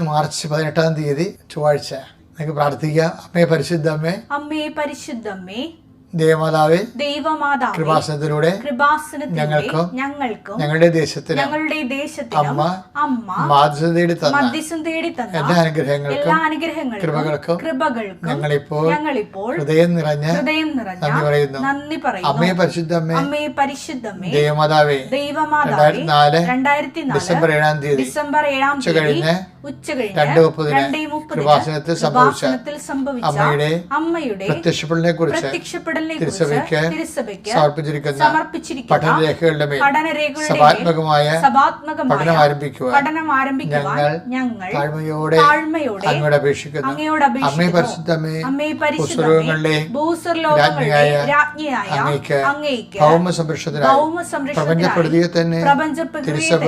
March 18 ചൊവ്വാഴ്ച. നിങ്ങൾക്ക് പ്രാർത്ഥിക്കാം. അമ്മേ പരിശുദ്ധമ്മേ, അമ്മേ പരിശുദ്ധമ്മേ, ദേവമാതാവേ, ദൈവമാതാവേ, കൃപാസനത്തിലൂടെ ഞങ്ങൾക്കും ഞങ്ങളുടെ ദേശത്തിനും അമ്മ മധ്യസ്ഥം തേടി തന്ന എല്ലാ അനുഗ്രഹങ്ങൾക്കും കൃപകൾക്കും ഞങ്ങളിപ്പോൾ ഹൃദയം നിറഞ്ഞ നന്ദി പറയുന്നു. അമ്മേ പരിശുദ്ധമ്മേ, ദേവമാതാവേ, 2004 ഡിസംബർ 7 ഉച്ചകഴിഞ്ഞ് കൃപാസനത്തിൽ സംഭവിച്ച അമ്മയുടെ പ്രത്യക്ഷപ്പെടലിനെ കുറിച്ച് തിരുസഭയ്ക്ക് സമർപ്പിച്ചിരിക്കുന്ന പഠനരേഖകളുടെ മേൽ സഭാത്മകമായ പഠനം ആരംഭിക്കുവാൻ ഞങ്ങൾ താഴ്മയോടെ അങ്ങയോട് അപേക്ഷിക്കുന്നു. അമ്മേ പരിശുദ്ധമേ, ഭൂസ്വർലോകങ്ങളുടെ രാജ്ഞിയായ അങ്ങേക്ക് ഭൗമ സംരക്ഷണത്തിനായി പ്രപഞ്ചപ്രകൃതിയെ തന്നെ തിരുസഭ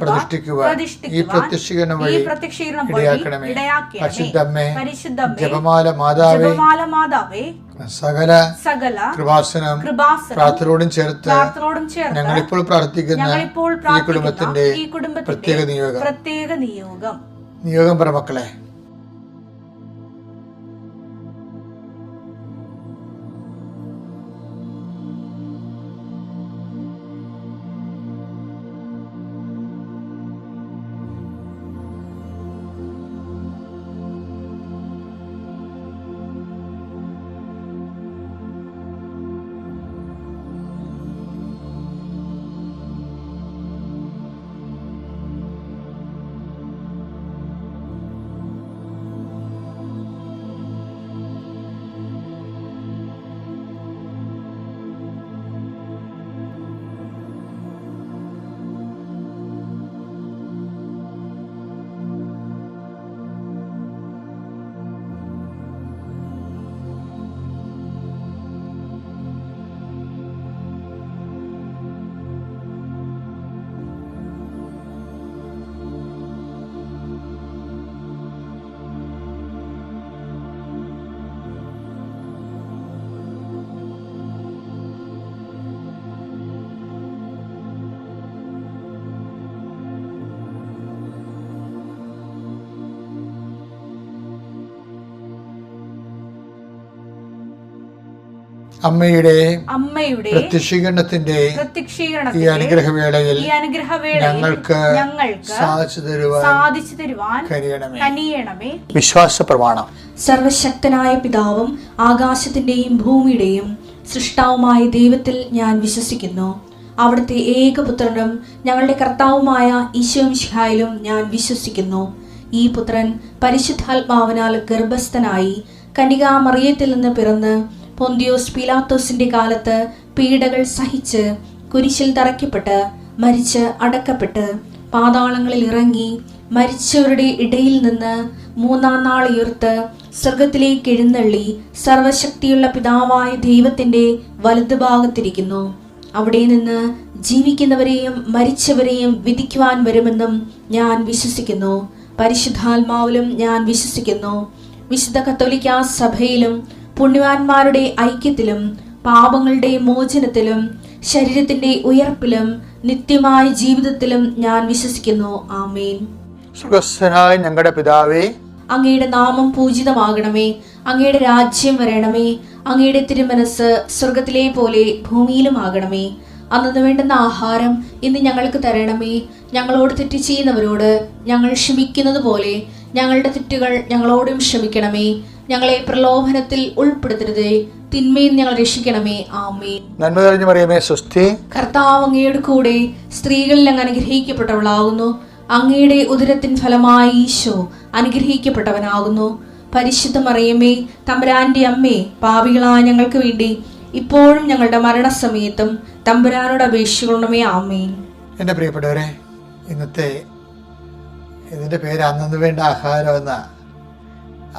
പ്രതിഷ്ഠിക്കുവാൻ ഈ പ്രത്യക്ഷീകരണം വഴി ഇടയാക്കണമേ. പരിശുദ്ധമേ, ജപമാല മാതാവേ, സകല കൃപാസനം പ്രാർത്ഥനയോടും ചേർത്ത് ഞങ്ങളിപ്പോൾ പ്രാർത്ഥിക്കുന്ന ഈ കുടുംബത്തിന്റെ പ്രത്യേക നിയോഗം പറ മക്കളെ. അമ്മയുടെ പ്രത്യക്ഷീകരണത്തിന്റെ ഈ അനുഗ്രഹവേളയിൽ ഞങ്ങൾക്ക് സാധിച്ചു തരുവാൻ കനിയണമേ. വിശ്വാസ പ്രമാണം. സർവശക്തനായ പിതാവും ആകാശത്തിന്റെയും ഭൂമിയുടെയും സൃഷ്ടാവുമായ ദൈവത്തിൽ ഞാൻ വിശ്വസിക്കുന്നു. അവിടുത്തെ ഏകപുത്രനും ഞങ്ങളുടെ കർത്താവുമായ ഈശോമിശിഹായിലും ഞാൻ വിശ്വസിക്കുന്നു. ഈ പുത്രൻ പരിശുദ്ധാത്മാവിനാൽ ഗർഭസ്ഥനായി കന്യകാമറിയത്തിൽ നിന്ന് പിറന്ന് പൊന്തിയോസ് പീലാത്തോസിന്റെ കാലത്ത് പീഡകൾ സഹിച്ച് കുരിശിൽ തറയ്ക്കപ്പെട്ട് മരിച്ച് അടക്കപ്പെട്ട് പാതാളങ്ങളിൽ ഇറങ്ങി മരിച്ചവരുടെ ഇടയിൽ നിന്ന് 3-ാം നാൾ ഉയർത്ത് സ്വർഗത്തിലേക്ക് എഴുന്നള്ളി സർവശക്തിയുള്ള പിതാവായ ദൈവത്തിന്റെ വലതുഭാഗത്തിരിക്കുന്നു. അവിടെ നിന്ന് ജീവിക്കുന്നവരെയും മരിച്ചവരെയും വിധിക്കുവാൻ വരുമെന്നും ഞാൻ വിശ്വസിക്കുന്നു. പരിശുദ്ധാത്മാവിലും ഞാൻ വിശ്വസിക്കുന്നു. വിശുദ്ധ കത്തോലിക്കാ സഭയിലും പുണ്യവാന്മാരുടെ ഐക്യത്തിലും പാപങ്ങളുടെ മോചനത്തിലും ശരീരത്തിന്റെ ഉയർപ്പിലും നിത്യമായ ജീവിതത്തിലും ഞാൻ വിശ്വസിക്കുന്നു. ആമേൻ. സ്വർഗ്ഗസ്ഥനായ ഞങ്ങളുടെ പിതാവേ, അങ്ങയുടെ നാമം പൂജിതമാകണമേ. അങ്ങയുടെ രാജ്യം വരണമേ. അങ്ങയുടെ തിരുമനസ് സ്വർഗത്തിലെ പോലെ ഭൂമിയിലും ആകണമേ. അന്നു വേണ്ടുന്ന ആഹാരം ഇന്ന് ഞങ്ങൾക്ക് തരണമേ. ഞങ്ങളോട് തെറ്റ് ചെയ്യുന്നവരോട് ഞങ്ങൾ ക്ഷമിക്കുന്നത് പോലെ ഞങ്ങളുടെ തെറ്റുകൾ ഞങ്ങളോടും ക്ഷമിക്കണമേ. ഞങ്ങളെ പ്രലോഭനത്തിൽ ഉൾപ്പെടുത്തരുതേ, തിന്മയിൽ ഞങ്ങൾ രക്ഷിക്കണമേ. ആമേൻ. നന്മ നിറഞ്ഞ മറിയമേ, സ്വസ്തി. കർത്താവ് അങ്ങയുടെ കൂടെ സ്ത്രീകളിൽ അങ്ങ് അനുഗ്രഹിക്കപ്പെട്ടവളാകുന്നു. അങ്ങയുടെ ഉദരത്തിൻ ഫലമായി ഈശോ അനുഗ്രഹിക്കപ്പെട്ടവനാകുന്നു. പരിശുദ്ധ മറിയമേ, തമ്പുരാന്റെ അമ്മേ, പാപികളായ ഞങ്ങൾക്ക് വേണ്ടി ഇപ്പോഴും ഞങ്ങളുടെ മരണസമയത്തും തമ്പുരാനോട് അപേക്ഷിക്കണമേ. ആമേൻ. എൻ്റെ പ്രിയപ്പെട്ടവരെ, ഇന്നത്തെ ഇതിൻ്റെ പേര് അന്നു വേണ്ട ആഹാരം എന്ന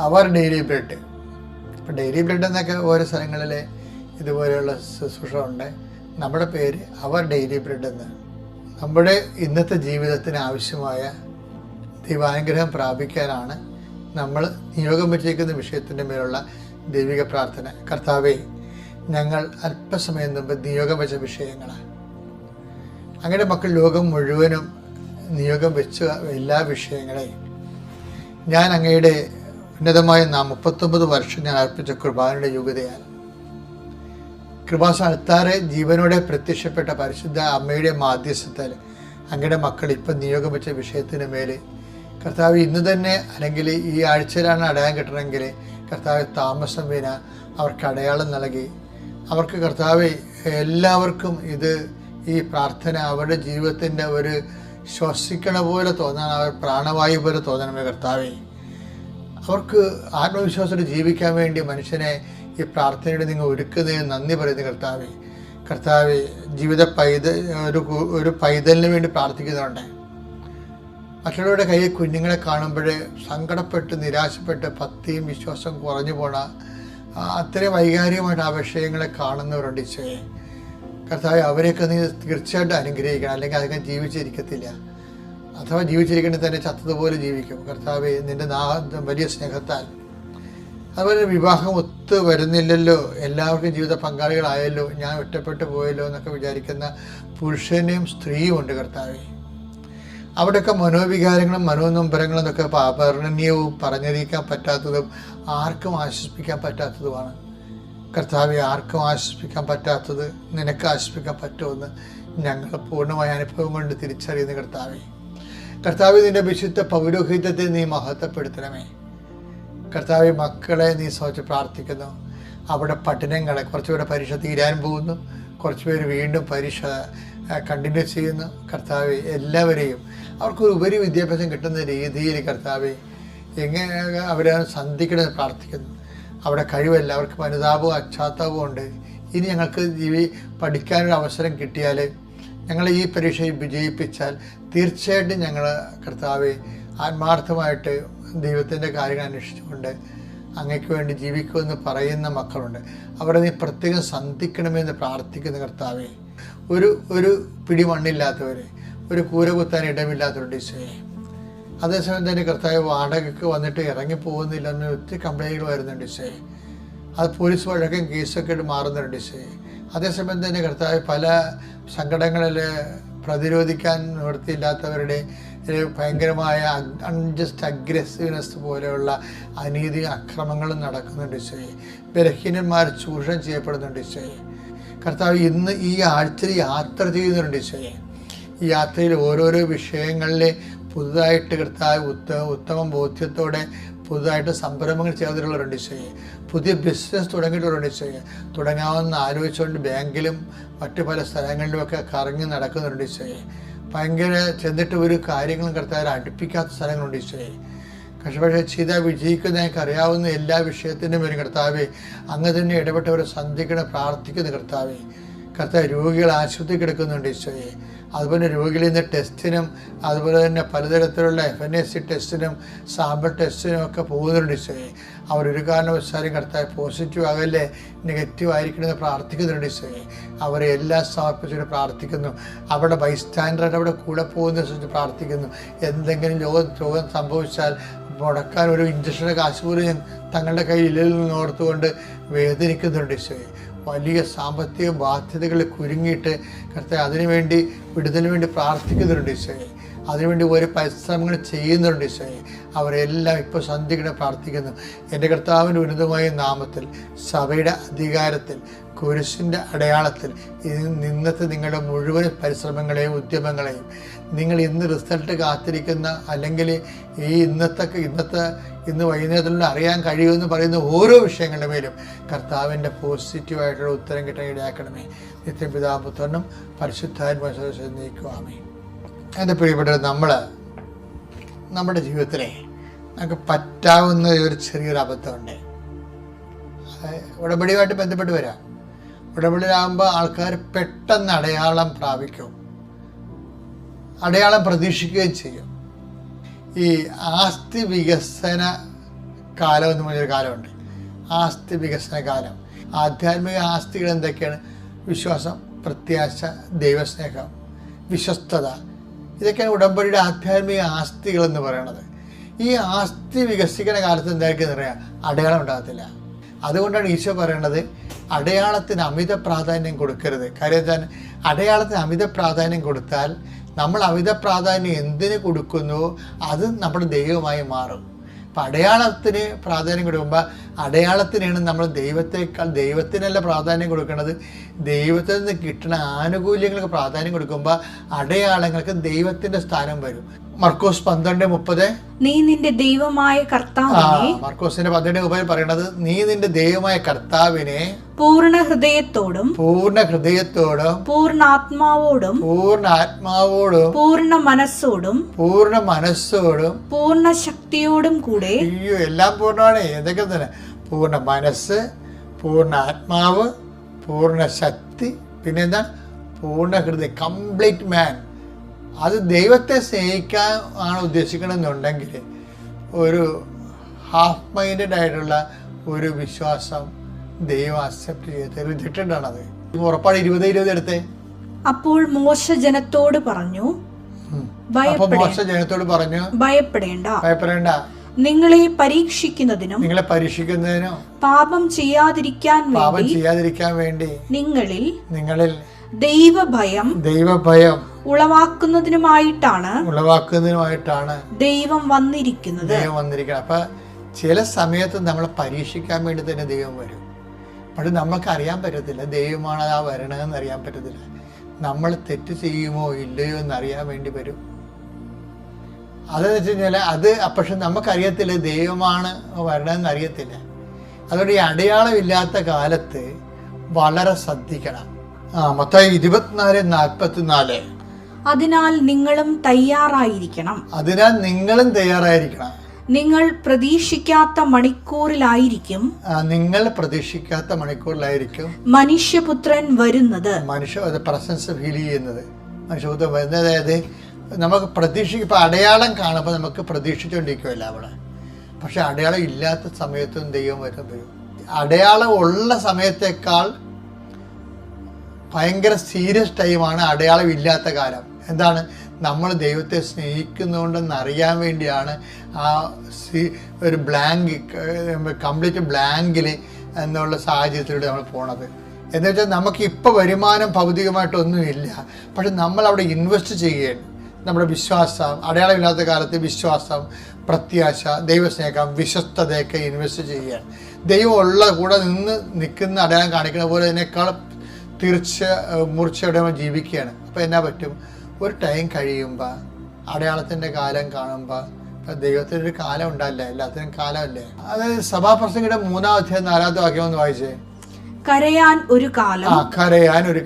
അവർ ഡെയിലി ബ്രെഡ്. ഇപ്പം ഡെയിലി ബ്രെഡ് എന്നൊക്കെ ഓരോ സ്ഥലങ്ങളിൽ ഇതുപോലെയുള്ള ശുശ്രൂഷ ഉണ്ട്. നമ്മുടെ പേര് അവർ ഡെയിലി ബ്രെഡ് എന്ന്. നമ്മുടെ ഇന്നത്തെ ജീവിതത്തിന് ആവശ്യമായ ദൈവാനുഗ്രഹം പ്രാപിക്കാനാണ് നമ്മൾ നിയോഗം വെച്ചേക്കുന്ന വിഷയത്തിൻ്റെ മേലുള്ള ദൈവിക പ്രാർത്ഥന. കർത്താവേ, ഞങ്ങൾ അല്പസമയം മുമ്പ് നിയോഗം വെച്ച വിഷയങ്ങളാണ്. അങ്ങനെ മക്കൾ ലോകം മുഴുവനും നിയോഗം വെച്ച എല്ലാ വിഷയങ്ങളെയും ഞാൻ അങ്ങയുടെ ഉന്നതമായ 39 വർഷം ഞാൻ അർപ്പിച്ച കൃപാനയുടെ യോഗ്യതയാൽ കൃപാസ്ഥാനത്താറെ ജീവനോടെ പ്രത്യക്ഷപ്പെട്ട പരിശുദ്ധ അമ്മയുടെ മാധ്യസ്ഥത്താൽ അങ്ങയുടെ മക്കൾ ഇപ്പം നിയോഗം വെച്ച വിഷയത്തിന് മേൽ കർത്താവ് ഇന്ന് തന്നെ അല്ലെങ്കിൽ ഈ ആഴ്ചയിലാണ് അടയാളം കിട്ടണമെങ്കിൽ കർത്താവ് താമസം വിന അവർക്ക് അടയാളം നൽകി അവർക്ക് കർത്താവ് എല്ലാവർക്കും ഇത് ഈ പ്രാർത്ഥന അവരുടെ ജീവിതത്തിൻ്റെ ഒരു ശ്വസിക്കണ പോലെ തോന്നാൻ, അവർ പ്രാണവായു പോലെ തോന്നണമേ കർത്താവേ. അവർക്ക് ആത്മവിശ്വാസത്തോടെ ജീവിക്കാൻ വേണ്ടി മനുഷ്യനെ ഈ പ്രാർത്ഥനയുടെ നിങ്ങൾ ഒരുക്കുന്നതിന് നന്ദി പറയുന്നു കർത്താവേ. കർത്താവെ, ജീവിത ഒരു പൈതലിന് വേണ്ടി പ്രാർത്ഥിക്കുന്നുണ്ട്. മറ്റുള്ളവരുടെ കയ്യിൽ കുഞ്ഞുങ്ങളെ കാണുമ്പോൾ സങ്കടപ്പെട്ട് നിരാശപ്പെട്ട് ഭക്തിയും വിശ്വാസം കുറഞ്ഞു പോണ അത്രയും വൈകാരികമായിട്ട് ആ വിഷയങ്ങളെ കാണുന്നവരുണ്ട് ഈശോയെ. കർത്താവെ, അവരെയൊക്കെ നീ തീർച്ചയായിട്ടും അനുഗ്രഹിക്കണം, അല്ലെങ്കിൽ അതൊക്കെ ജീവിച്ചിരിക്കത്തില്ല. അഥവാ ജീവിച്ചിരിക്കേണ്ടി തന്നെ ചത്തതുപോലെ ജീവിക്കും. കർത്താവെ, നിൻ്റെ വലിയ സ്നേഹത്താൽ അതുപോലെ വിവാഹം ഒത്തു വരുന്നില്ലല്ലോ, എല്ലാവർക്കും ജീവിത പങ്കാളികളായല്ലോ, ഞാൻ ഒറ്റപ്പെട്ടു പോയല്ലോ എന്നൊക്കെ വിചാരിക്കുന്ന പുരുഷനെയും സ്ത്രീയും ഉണ്ട് കർത്താവെ. അവിടെയൊക്കെ മനോവികാരങ്ങളും മനോനൊമ്പരങ്ങളും എന്നൊക്കെ അപർണനീയവും പറഞ്ഞറിയിക്കാൻ പറ്റാത്തതും ആർക്കും ആശ്വസിപ്പിക്കാൻ പറ്റാത്തതുമാണ് കർത്താവെ. ആർക്കും ആശ്വസിപ്പിക്കാൻ പറ്റാത്തത് നിനക്ക് ആശ്വസിപ്പിക്കാൻ പറ്റുമെന്ന് ഞങ്ങൾ പൂർണ്ണമായ അനുഭവം കൊണ്ട് തിരിച്ചറിയുന്ന കർത്താവെ. കർത്താവെ, നിന്റെ വിശുദ്ധ പൗരോഹിത്യത്തെ നീ മഹത്വപ്പെടുത്തണമേ കർത്താവെ. മക്കളെ നീ സ്വച്ച് പ്രാർത്ഥിക്കുന്നു. അവിടെ പഠനങ്ങളെ കുറച്ചുപേരെ പരീക്ഷ തീരാൻ പോകുന്നു, കുറച്ചുപേർ വീണ്ടും പരീക്ഷ കണ്ടിന്യൂ ചെയ്യുന്നു. കർത്താവെ, എല്ലാവരെയും അവർക്കൊരു ഉപരി വിദ്യാഭ്യാസം കിട്ടുന്ന രീതിയിൽ കർത്താവെ എങ്ങനെ അവരെ സന്ധിക്കണമെന്ന് പ്രാർത്ഥിക്കുന്നു. അവിടെ കഴിവല്ല, അവർക്ക് അനുതാപവും അച്ചാത്താപവും ഉണ്ട്. ഇനി ഞങ്ങൾക്ക് പഠിക്കാനൊരു അവസരം കിട്ടിയാൽ, ഞങ്ങൾ ഈ പരീക്ഷയിൽ വിജയിപ്പിച്ചാൽ തീർച്ചയായിട്ടും ഞങ്ങൾ കർത്താവെ ആത്മാർത്ഥമായിട്ട് ദൈവത്തിൻ്റെ കാര്യങ്ങൾ അന്വേഷിച്ചുകൊണ്ട് അങ്ങയ്ക്ക് വേണ്ടി ജീവിക്കുമെന്ന് പറയുന്ന മക്കളുണ്ട്. അവരെ നീ പ്രത്യേകം സന്ധിക്കണമെന്ന് പ്രാർത്ഥിക്കുന്ന കർത്താവെ. ഒരു പിടി മണ്ണില്ലാത്തവർ, ഒരു കൂര കുത്താൻ ഇടമില്ലാത്തവരുടെ ഈശോയെ. അതേസമയം തന്നെ കർത്താവ് വാടകയ്ക്ക് വന്നിട്ട് ഇറങ്ങി പോകുന്നില്ലെന്ന് ഒത്തിരി കംപ്ലൈൻറ്റുകൾ വരുന്നുണ്ട് ഈശോയെ. അത് പോലീസ് വഴക്കം കേസൊക്കെ ആയിട്ട് മാറുന്നുണ്ട് ഈശോയെ. അതേസമയം തന്നെ കർത്താവ് പല സങ്കടങ്ങളിൽ പ്രതിരോധിക്കാൻ നിവൃത്തിയില്ലാത്തവരുടെ ഭയങ്കരമായ അൺജസ്റ്റ് അഗ്രസീവ്നെസ് പോലെയുള്ള അനീതി അക്രമങ്ങളും നടക്കുന്നുണ്ട് ഈശോയെ. ബലഹീനന്മാർ ചൂഷണം ചെയ്യപ്പെടുന്നുണ്ട് ഈശോയെ. കർത്താവ്, ഇന്ന് ഈ ആഴ്ചയിൽ യാത്ര ചെയ്യുന്നുണ്ട് ഈശോയെ. ഈ യാത്രയിൽ ഓരോരോ വിഷയങ്ങളിൽ പുതുതായിട്ട് കർത്താവ് ഉത്തമ ബോധ്യത്തോടെ പുതുതായിട്ട് സംരംഭങ്ങൾ ചെയ്തിട്ടുള്ളവരുണ്ട് ഈശോയെ. പുതിയ ബിസിനസ് തുടങ്ങിയിട്ടുള്ളവരുണ്ട് ഈശോയെ. തുടങ്ങാമെന്ന് ആലോചിച്ചുകൊണ്ട് ബാങ്കിലും മറ്റു പല സ്ഥലങ്ങളിലുമൊക്കെ കറങ്ങി നടക്കുന്നുണ്ട് ഈശോയെ. ഭയങ്കര ചെന്നിട്ട് ഒരു കാര്യങ്ങളും കർത്താവ് അടുപ്പിക്കാത്ത സ്ഥലങ്ങളുണ്ട് ഈശോയെ. പക്ഷേ ചെയ്താൽ വിജയിക്കുന്ന ഞങ്ങൾക്ക് അറിയാവുന്ന എല്ലാ വിഷയത്തിനും വരും കർത്താവെ. അങ്ങ് തന്നെ ഇടപെട്ടവരെ സന്ധിക്കണം പ്രാർത്ഥിക്കുന്ന കർത്താവെ. കർത്താവ്, രോഗികൾ ആശുപത്രി കിടക്കുന്നുണ്ട് ഈശോയെ. അതുപോലെ രോഗികളിൽ നിന്ന് ടെസ്റ്റിനും അതുപോലെ തന്നെ പലതരത്തിലുള്ള FNAC ടെസ്റ്റിനും സാമ്പിൾ ടെസ്റ്റിനും ഒക്കെ പോകുന്നുണ്ട് ഈശോയെ. അവരൊരു കാരണവശാലും കർത്താവ് പോസിറ്റീവ് ആകല്ലേ, നെഗറ്റീവ് ആയിരിക്കണമെന്ന് പ്രാർത്ഥിക്കുന്നുണ്ട് ഈശോയെ. അവരെ എല്ലാം സമർപ്പിച്ചിട്ട് പ്രാർത്ഥിക്കുന്നു. അവിടെ ബൈസ്റ്റാൻഡറായിട്ട് അവിടെ കൂടെ പോകുന്ന പ്രാർത്ഥിക്കുന്നു. എന്തെങ്കിലും രോഗം സംഭവിച്ചാൽ മുടക്കാൻ ഒരു ഇഞ്ചക്ഷൻ്റെ കാശ് പോലും തങ്ങളുടെ കയ്യിൽ ഇല്ലെന്ന് ഓർത്തുകൊണ്ട് വേദനിക്കുന്നുണ്ട് ഈശോയെ. വലിയ സാമ്പത്തിക ബാധ്യതകളിൽ കുരുങ്ങിയിട്ട് കർത്താവ് അതിനുവേണ്ടി വിടുതലിന് വേണ്ടി പ്രാർത്ഥിക്കുന്നുണ്ട് ഈശോയെ. അതിനുവേണ്ടി ഒരു പരിശ്രമങ്ങൾ ചെയ്യുന്നുണ്ട് ഈശോയെ. അവരെല്ലാം ഇപ്പോൾ സന്ധിക്കണം പ്രാർത്ഥിക്കുന്നു. എൻ്റെ കർത്താവിൻ്റെ ഉന്നതമായ നാമത്തിൽ, സഭയുടെ അധികാരത്തിൽ, കുരിശിൻ്റെ അടയാളത്തിൽ ഇന്നത്തെ നിങ്ങളുടെ മുഴുവൻ പരിശ്രമങ്ങളെയും ഉദ്യമങ്ങളെയും നിങ്ങൾ ഇന്ന് റിസൾട്ട് കാത്തിരിക്കുന്ന അല്ലെങ്കിൽ ഈ ഇന്ന് വൈകുന്നേരത്തിലുള്ള അറിയാൻ കഴിയുമെന്ന് പറയുന്ന ഓരോ വിഷയങ്ങളുടെ മേലും കർത്താവിൻ്റെ പോസിറ്റീവായിട്ടുള്ള ഉത്തരം കിട്ടാൻ ഇടയാക്കണമേ. നിത്യപിതാപുത്രനും പരിശുദ്ധാത്മാവിനെ നീക്കുവാമേ. എൻ്റെ പ്രിയപ്പെട്ടവർ, നമ്മുടെ ജീവിതത്തിലെ നമുക്ക് പറ്റാവുന്ന ഒരു ചെറിയൊരു അബദ്ധമുണ്ട്. ഉടമ്പടിയുമായിട്ട് ബന്ധപ്പെട്ട് വരാം. ഉടമ്പടിയിലാകുമ്പോൾ ആൾക്കാർ പെട്ടെന്ന് അടയാളം പ്രാപിക്കും, അടയാളം പ്രതീക്ഷിക്കുകയും ചെയ്യും. ഈ ആസ്തി വികസന കാലം എന്ന് പറഞ്ഞൊരു കാലമുണ്ട്. ആസ്തി വികസന കാലം. ആധ്യാത്മിക ആസ്തികൾ എന്തൊക്കെയാണ്? വിശ്വാസം, പ്രത്യാശ, ദൈവസ്നേഹം, വിശ്വസ്തത. ഇതൊക്കെയാണ് ഉടമ്പടിയുടെ ആധ്യാത്മിക ആസ്തികൾ എന്ന് പറയുന്നത്. ഈ ആസ്തി വികസിക്കുന്ന കാലത്ത് എന്തായിരിക്കും പറയാം? അടയാളം ഉണ്ടാകത്തില്ല. അതുകൊണ്ടാണ് ഈശോ പറയണത് അടയാളത്തിന് അമിത പ്രാധാന്യം കൊടുക്കരുത്. കാര്യം അടയാളത്തിന് അമിത പ്രാധാന്യം കൊടുത്താൽ നമ്മൾ അമിത പ്രാധാന്യം എന്തിന് കൊടുക്കുന്നുവോ അത് നമ്മുടെ ദൈവമായി മാറും. അപ്പം അടയാളത്തിന് പ്രാധാന്യം കൊടുക്കുമ്പോൾ അടയാളത്തിനാണ് നമ്മൾ ദൈവത്തിനല്ല പ്രാധാന്യം കൊടുക്കുന്നത്. ദൈവത്തിൽ നിന്ന് കിട്ടുന്ന ആനുകൂല്യങ്ങൾക്ക് പ്രാധാന്യം കൊടുക്കുമ്പോൾ അടയാളങ്ങൾക്ക് ദൈവത്തിൻ്റെ സ്ഥാനം വരും. മർക്കോസ് 12:30 നീ നിന്റെ ദൈവമായ കർത്താവിനെ, മർക്കോസിന്റെ 12:30 പറയണത്, നീ നിന്റെ ദൈവമായ കർത്താവിനെ പൂർണ്ണ ഹൃദയത്തോടും പൂർണ്ണാത്മാവോടും പൂർണ്ണ മനസ്സോടും പൂർണ്ണ ശക്തിയോടും കൂടെ. അയ്യോ, എല്ലാം പൂർണ്ണമാണ്. എന്തൊക്കെ തന്നെ പൂർണ്ണ മനസ്സ്, പൂർണ്ണ ആത്മാവ്, പൂർണ്ണ ശക്തി, പിന്നെ എന്താണ് പൂർണ്ണ ഹൃദയം, കംപ്ലീറ്റ് മാൻ. അത് ദൈവത്തെ സ്നേഹിക്കാൻ ആണ് ഉദ്ദേശിക്കണമെന്നുണ്ടെങ്കിൽ ഒരു ഹാഫ് മൈൻഡഡ് ആയിട്ടുള്ള ഒരു വിശ്വാസം ദൈവം അക്സെപ്റ്റ് ചെയ്ത് റിജക്റ്റഡ് ആണത്. ഉറപ്പാട് 20:20 എടുത്തേ. അപ്പോൾ മോശ ജനത്തോട് പറഞ്ഞു, ഭയപ്പെടേണ്ട, നിങ്ങളെ പരീക്ഷിക്കുന്നതിനും പാപം ചെയ്യാതിരിക്കാൻ വേണ്ടി നിങ്ങളിൽ ദൈവഭയം ഉളവാക്കുന്നതിനുമായിട്ടാണ് ദൈവം വന്നിരിക്കുന്നത്. അപ്പൊ ചില സമയത്ത് നമ്മളെ പരീക്ഷിക്കാൻ വേണ്ടി തന്നെ ദൈവം വരും. പക്ഷെ നമ്മൾക്ക് അറിയാൻ പറ്റത്തില്ല ദൈവമാണ് ആ വരണമെന്ന് അറിയാൻ പറ്റത്തില്ല. നമ്മൾ തെറ്റ് ചെയ്യുമോ ഇല്ലയോ എന്നറിയാൻ വേണ്ടി വരും. അതെന്ന് വെച്ച് കഴിഞ്ഞാൽ അത് പക്ഷെ നമുക്കറിയത്തില്ല ദൈവമാണ് വരണമെന്ന് അറിയത്തില്ല. അതുകൊണ്ട് ഈ അടയാളമില്ലാത്ത കാലത്ത് വളരെ ശ്രദ്ധിക്കണം. മത്തായി 24:44 അതിനാൽ നിങ്ങളും തയ്യാറായിരിക്കണം. നിങ്ങൾ പ്രതീക്ഷിക്കാത്ത മണിക്കൂറിലായിരിക്കും മനുഷ്യപുത്രൻ വരുന്നത്. പ്രസൻസ് ഫീൽ ചെയ്യുന്നത്, മനുഷ്യപുത്രൻ വരുന്നത്. അതായത് നമുക്ക് ഇപ്പം അടയാളം കാണുമ്പോൾ നമുക്ക് പ്രതീക്ഷിച്ചുകൊണ്ടിരിക്കുമല്ല അവിടെ. പക്ഷെ അടയാളം ഇല്ലാത്ത സമയത്തും ദൈവം വരും. അടയാളം ഉള്ള സമയത്തേക്കാൾ ഭയങ്കര സീരിയസ് ടൈമാണ് അടയാളം ഇല്ലാത്ത കാലം. എന്താണ്? നമ്മൾ ദൈവത്തെ സ്നേഹിക്കുന്നുണ്ടെന്ന് അറിയാൻ വേണ്ടിയാണ് ആ ഒരു കംപ്ലീറ്റ് ബ്ലാങ്കിൽ എന്നുള്ള സാഹചര്യത്തിലൂടെ നമ്മൾ പോണത്. എന്ന് വെച്ചാൽ നമുക്ക് ഇപ്പോൾ വരുമാനം ഭൗതികമായിട്ടൊന്നുമില്ല, പക്ഷെ നമ്മൾ അവിടെ ഇൻവെസ്റ്റ് ചെയ്യുകയാണ്. നമ്മുടെ വിശ്വാസം, അടയാളമില്ലാത്ത കാലത്ത് വിശ്വാസം, പ്രത്യാശ, ദൈവസ്നേഹം, വിശ്വസ്തതയൊക്കെ ഇൻവെസ്റ്റ് ചെയ്യുകയാണ്. ദൈവം ഉള്ള കൂടെ നിൽക്കുന്ന അടയാളം കാണിക്കുന്ന പോലെ അതിനേക്കാൾ മൂർച്ചയോടെ ജീവിക്കുകയാണ്. അപ്പോൾ എന്നാ പറ്റും? ഒരു ടൈം കഴിയുമ്പോൾ അടയാളത്തിൻ്റെ കാലം കാണുമ്പോൾ ദൈവത്തിൻ്റെ ഒരു കാലം ഉണ്ടല്ലേ, എല്ലാത്തിനും കാലമല്ലേ. അതായത് സഭാപ്രസംഗിയുടെ 3-ാം അധ്യായം 4-ാമത്തെ വാക്യം ഒന്ന് വായിച്ചേ. കരയാൻ ഒരു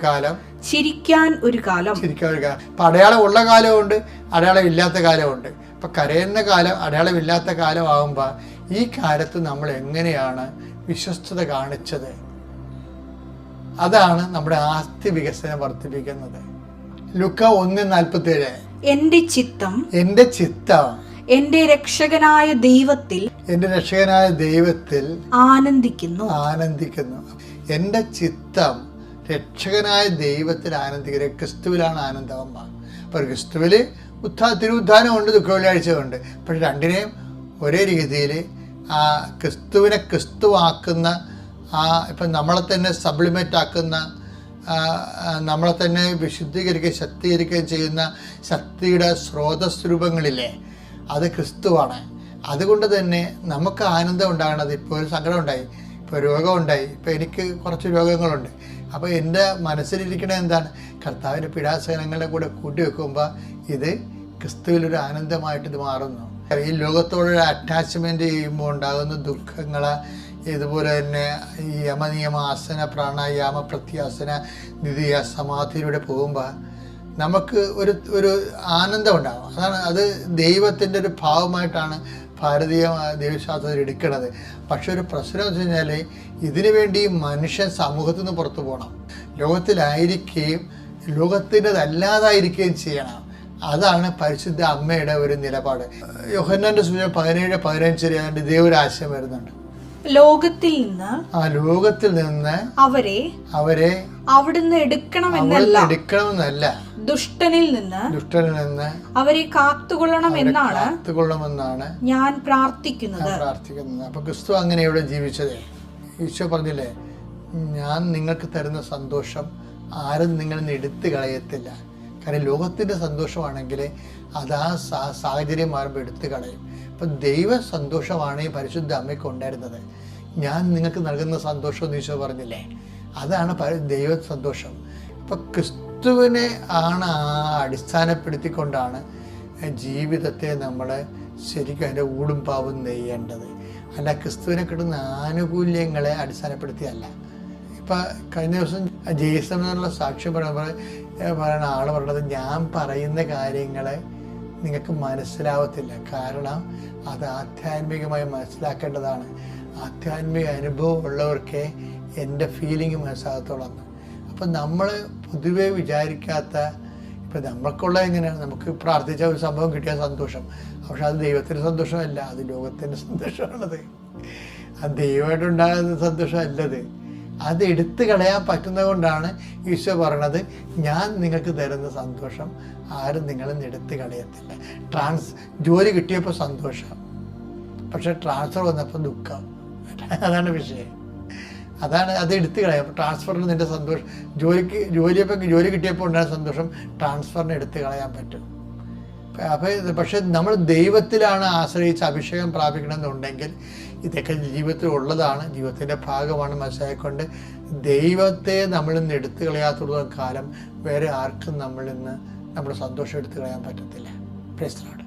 കാലം, ചിരിക്കാൻ ഒരു കാലം. ഇപ്പം അടയാളം ഉള്ള കാലമുണ്ട്, അടയാളം ഇല്ലാത്ത കാലമുണ്ട്. ഇപ്പം കരയുന്ന കാലം, അടയാളം ഇല്ലാത്ത കാലം ആകുമ്പോൾ ഈ കാലത്ത് നമ്മൾ എങ്ങനെയാണ് വിശ്വസ്തത കാണിച്ചത്? അതാണ് നമ്മുടെ ആസ്തി വികസനം വർദ്ധിപ്പിക്കുന്നത്. ലൂക്ക 1:47 എന്റെ ചിത്തം എന്റെ രക്ഷകനായ ദൈവത്തിൽ ആനന്ദിക്കുന്നു. എന്റെ ചിത്തം രക്ഷകനായ ദൈവത്തിൽ ആനന്ദിക്കുക. ക്രിസ്തുവിലാണ് ആനന്ദം. അപ്പൊ ക്രിസ്തുവിൽ തിരുവുദ്ധാനമുണ്ട്, ദുഃഖവെള്ളിയാഴ്ചയുണ്ട്. പക്ഷെ രണ്ടിനെയും ഒരേ രീതിയിൽ ആ ക്രിസ്തുവിനെ ക്രിസ്തുവാക്കുന്ന, ഇപ്പം നമ്മളെ തന്നെ സബ്ലിമേറ്റ് ആക്കുന്ന, നമ്മളെ തന്നെ വിശുദ്ധീകരിക്കുകയും ശക്തീകരിക്കുകയും ചെയ്യുന്ന ശക്തിയുടെ സ്രോതസ്വരൂപങ്ങളില്ലേ, അത് ക്രിസ്തുവാണ്. അതുകൊണ്ട് തന്നെ നമുക്ക് ആനന്ദം ഉണ്ടാകണത്. ഇപ്പോൾ ഒരു സങ്കടം ഉണ്ടായി, ഇപ്പോൾ രോഗമുണ്ടായി, ഇപ്പോൾ എനിക്ക് കുറച്ച് രോഗങ്ങളുണ്ട്. അപ്പോൾ എൻ്റെ മനസ്സിലിരിക്കണത് എന്താണ്? കർത്താവിൻ്റെ പീഡാസഹനങ്ങളെ കൂടെ കൂട്ടി വെക്കുമ്പോൾ ഇത് ക്രിസ്തുവിലൊരു ആനന്ദമായിട്ട് ഇത് മാറുന്നു. ഈ ലോകത്തോടൊരു അറ്റാച്ച്മെൻറ്റ് ചെയ്യുമ്പോൾ ഉണ്ടാകുന്ന ദുഃഖങ്ങൾ, ഇതുപോലെ തന്നെ ഈ യമനിയമ, ആസന, പ്രാണായാമ, പ്രത്യാസന, നിധിയ, സമാധിയിലൂടെ പോകുമ്പോൾ നമുക്ക് ഒരു ആനന്ദം ഉണ്ടാകും. അത് ദൈവത്തിൻ്റെ ഒരു ഭാവമായിട്ടാണ് ഭാരതീയ ദൈവശാസ്ത്രത്തിൽ എടുക്കുന്നത്. പക്ഷെ ഒരു പ്രശ്നം എന്ന് വെച്ച് കഴിഞ്ഞാൽ ഇതിനു വേണ്ടി മനുഷ്യൻ സമൂഹത്തിൽ നിന്ന് പുറത്തു പോകണം, ലോകത്തിലായിരിക്കുകയും ലോകത്തിൻ്റെതല്ലാതായിരിക്കുകയും ചെയ്യണം. അതാണ് പരിശുദ്ധ അമ്മയുടെ ഒരു നിലപാട്. യോഹന്നാന്റെ സുവിശേഷം 17:15 ദൈവരാശയം വരുന്നുണ്ട്. ലോകത്തിൽ നിന്ന് അവരെ അവിടുന്ന് എടുക്കണമെന്നല്ല, ദുഷ്ടനിൽ നിന്ന് അവരെ കാത്തുകൊള്ളണമെന്നാണ് ഞാൻ പ്രാർത്ഥിക്കുന്നത്. അപ്പൊ ക്രിസ്തു അങ്ങനെയോടെ ജീവിച്ചതേ. ഈശോ പറഞ്ഞില്ലേ, ഞാൻ നിങ്ങൾക്ക് തരുന്ന സന്തോഷം ആരും നിങ്ങളിൽ നിന്ന് എടുത്തു കളയത്തില്ല. കാരണം ലോകത്തിൻ്റെ സന്തോഷമാണെങ്കിൽ അത് ആ സാഹചര്യം മാറുമ്പോൾ എടുത്തു കളയും. ഇപ്പം അപ്പോൾ ദൈവ സന്തോഷമാണ് ഈ പരിശുദ്ധ അമ്മയ്ക്ക് ഉണ്ടായിരുന്നത്. ഞാൻ നിങ്ങൾക്ക് നൽകുന്ന സന്തോഷം എന്ന് ഈശോ പറഞ്ഞില്ലേ, അതാണ് ദൈവ സന്തോഷം. ഇപ്പം ക്രിസ്തുവിനെ ആണ് അടിസ്ഥാനപ്പെടുത്തിക്കൊണ്ടാണ് ജീവിതത്തെ നമ്മൾ ശരിക്കും അതിൻ്റെ ൂടും പാവും നെയ്യേണ്ടത്. അല്ല ക്രിസ്തുവിനെ കിട്ടുന്ന ആനുകൂല്യങ്ങളെ അടിസ്ഥാനപ്പെടുത്തിയല്ല. ഇപ്പം കഴിഞ്ഞ ദിവസം ജെയ്സൺ എന്നുള്ള സാക്ഷ്യം പറയുന്ന ആൾ പറഞ്ഞത്, ഞാൻ പറയുന്ന കാര്യങ്ങൾ നിങ്ങൾക്ക് മനസ്സിലാവത്തില്ല, കാരണം അത് ആധ്യാത്മികമായി മനസ്സിലാക്കേണ്ടതാണ്. ആധ്യാത്മിക അനുഭവം ഉള്ളവർക്കേ എൻ്റെ ഫീലിംഗ് മനസ്സിലാകത്തുള്ളൂ. അപ്പം നമ്മൾ പൊതുവെ വിചാരിക്കാത്ത, ഇപ്പം നമ്മൾക്കുള്ള എങ്ങനെയാണ്, നമുക്ക് പ്രാർത്ഥിച്ച ഒരു സംഭവം കിട്ടിയ സന്തോഷം, പക്ഷെ അത് ദൈവത്തിൻ്റെ സന്തോഷമല്ല, അത് ലോകത്തിൻ്റെ സന്തോഷമാണത്. അത് ദൈവമായിട്ടുണ്ടാകുന്ന സന്തോഷമല്ലത്. അത് എടുത്തു കളയാൻ പറ്റുന്നത് കൊണ്ടാണ് ഈശോ പറയണത്, ഞാൻ നിങ്ങൾക്ക് തരുന്ന സന്തോഷം ആരും നിങ്ങളിൽ നിന്ന് എടുത്തു കളയത്തില്ല. ജോലി കിട്ടിയപ്പോൾ സന്തോഷം, പക്ഷെ ട്രാൻസ്ഫർ വന്നപ്പോൾ ദുഃഖം. അതാണ് വിഷയം. അത് എടുത്തു കളയാം. ട്രാൻസ്ഫറിന് നിൻ്റെ സന്തോഷം, ജോലി കിട്ടിയപ്പോൾ ഉണ്ടായ സന്തോഷം ട്രാൻസ്ഫറിന് എടുത്തു കളയാൻ പറ്റും. പക്ഷെ നമ്മൾ ദൈവത്തിലാണ് ആശ്രയിച്ച് അഭിഷേകം പ്രാപിക്കണമെന്നുണ്ടെങ്കിൽ ഇതൊക്കെ ജീവിതത്തിൽ ഉള്ളതാണ്, ജീവിതത്തിൻ്റെ ഭാഗമാണ് മനസ്സിലാക്കിക്കൊണ്ട് ദൈവത്തെ നമ്മളിൽ നിന്ന് എടുത്തു കളയാത്തുള്ള കാലം വേറെ ആർക്കും നമ്മളിൽ നിന്ന് നമ്മുടെ സന്തോഷം എടുത്തു കളയാൻ പറ്റത്തില്ല. Praise the Lord.